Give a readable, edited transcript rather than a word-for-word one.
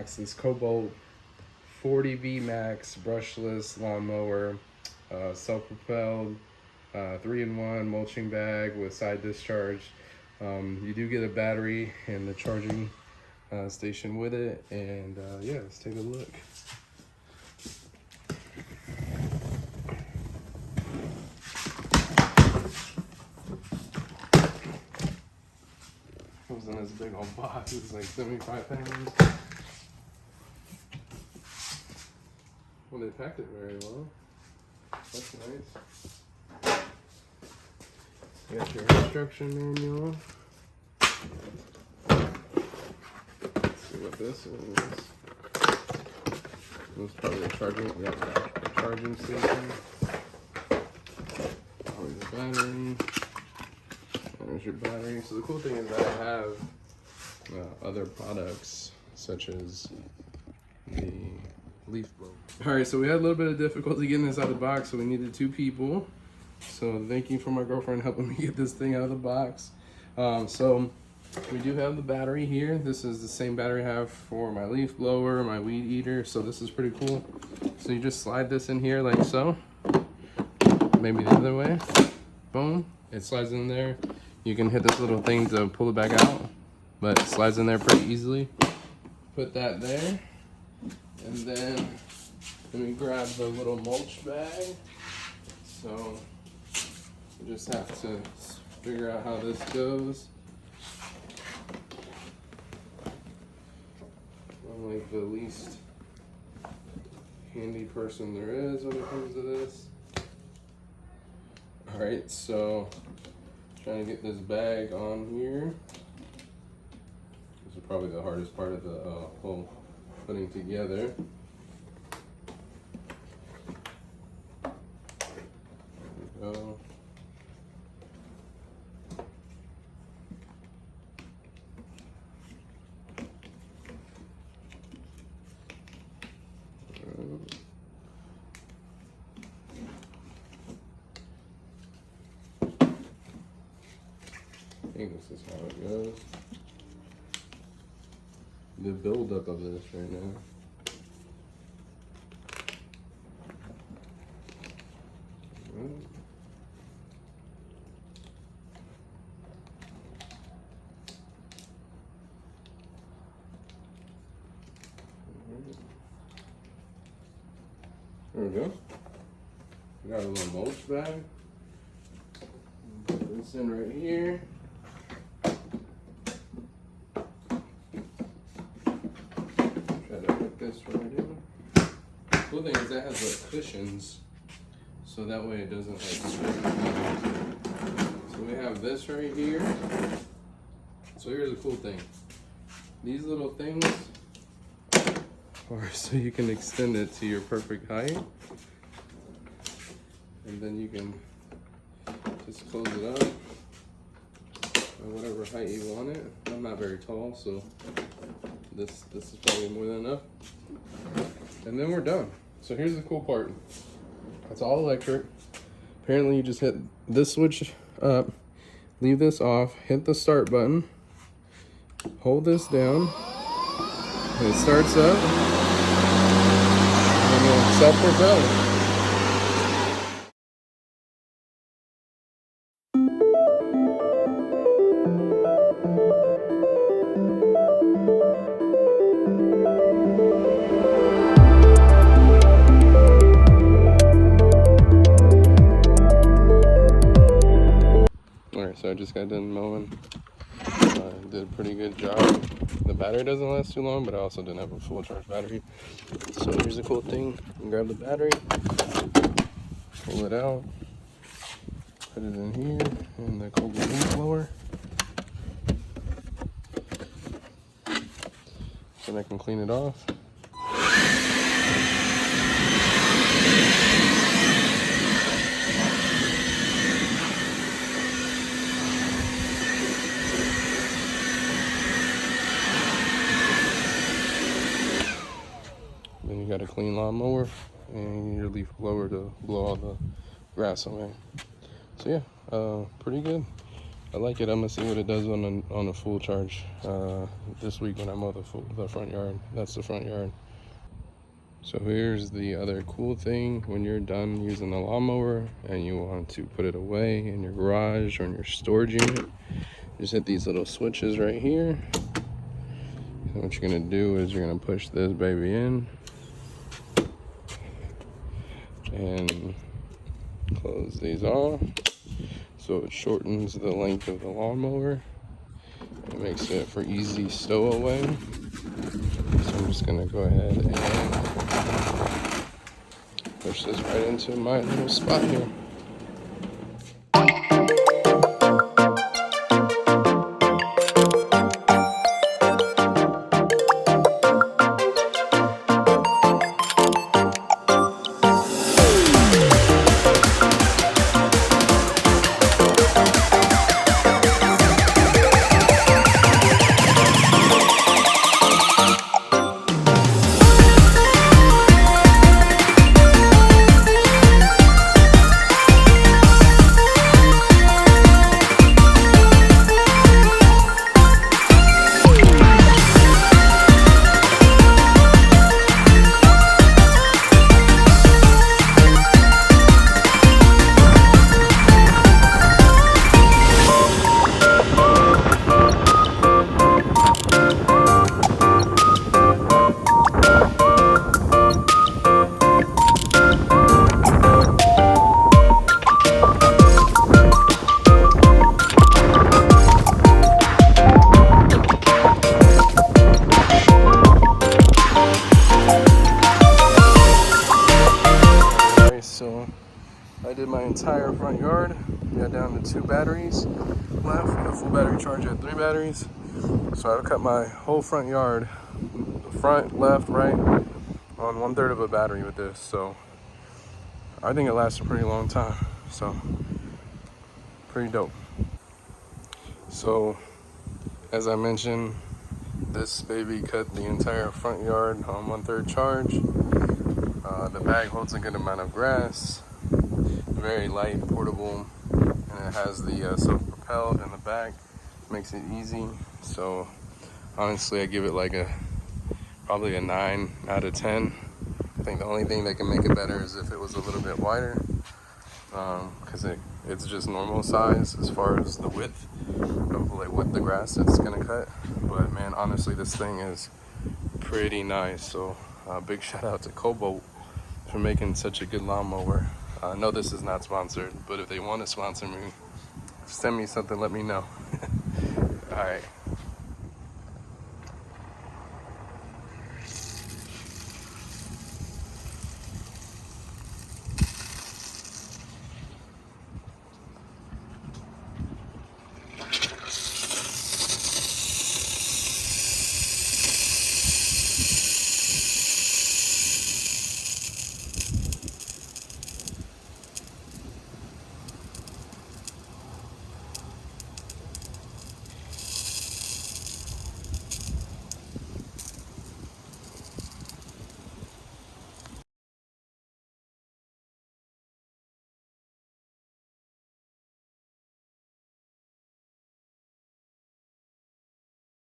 unbox this Kobalt 40V Max brushless lawnmower, self-propelled, 3-in-1 mulching bag with side discharge. You do get a battery and the charging station with it, and yeah, let's take a look. Comes in this big old box. It's like 75 pounds. Well, they packed it very well. That's nice. You got your instruction manual. Let's see what this is. This is probably the charging station. Probably the battery. There's your battery. So the cool thing is that I have other products such as the leaf blower. All right, so we had a little bit of difficulty getting this out of the box, so we needed 2 people. So thank you for my girlfriend helping me get this thing out of the box. So we do have the battery here. This is the same battery I have for my leaf blower, my weed eater. So this is pretty cool. So you just slide this in here like so. Maybe the other way. Boom. It slides in there. You can hit this little thing to pull it back out, but it slides in there pretty easily. Put that there. And then let me grab the little mulch bag. So you just have to figure out how this goes. I'm like the least handy person there is when it comes to this. All right, so trying to get this bag on here. This is probably the hardest part of the whole putting together. There we go. I think this is how it goes. The buildup of this right now. There we go. We got a little mulch bag. Put this in right here. Try to put this right in. The cool thing is that has like cushions, so that way it doesn't like scrape. So we have this right here. So here's the cool thing. These little things are so you can extend it to your perfect height. And then you can just close it up at whatever height you want it. I'm not very tall, so this is probably more than enough. And then we're done. So here's the cool part. It's all electric. Apparently you just hit this switch up, leave this off, hit the start button, hold this down, and it starts up, and then self-propel. Alright, so I just got done mowing. Did a pretty good job. The battery doesn't last too long, but I also didn't have a full charge battery. So here's the cool thing. You can grab the battery, pull it out, put it in here, in the Kobalt leaf blower. Then I can clean it off. Then you got a clean lawnmower and your leaf blower to blow all the grass away. So yeah, pretty good. I like it. I'm gonna see what it does on a full charge this week when I mow the front yard. That's the front yard. So here's the other cool thing: when you're done using the lawnmower and you want to put it away in your garage or in your storage unit, just hit these little switches right here. And what you're gonna do is you're gonna push this baby in and close these off. So it shortens the length of the lawnmower. It makes it for easy stowaway. So I'm just gonna go ahead and push this right into my little spot here. So I did my entire front yard. Got down to 2 batteries left. A full battery charge at 3 batteries. So I cut my whole front yard, front, left, right, on 1/3 of a battery with this. So I think it lasts a pretty long time. So pretty dope. So as I mentioned, this baby cut the entire front yard on 1/3 charge. The bag holds a good amount of grass, very light, portable, and it has the self-propelled in the back, makes it easy. So honestly, I give it like probably a 9 out of 10. I think the only thing that can make it better is if it was a little bit wider, because it's just normal size as far as the width of like what the grass it's gonna cut. But man, honestly, this thing is pretty nice. So big shout out to Kobalt for making such a good lawnmower. I know this is not sponsored, but if they want to sponsor me, send me something, let me know. All right.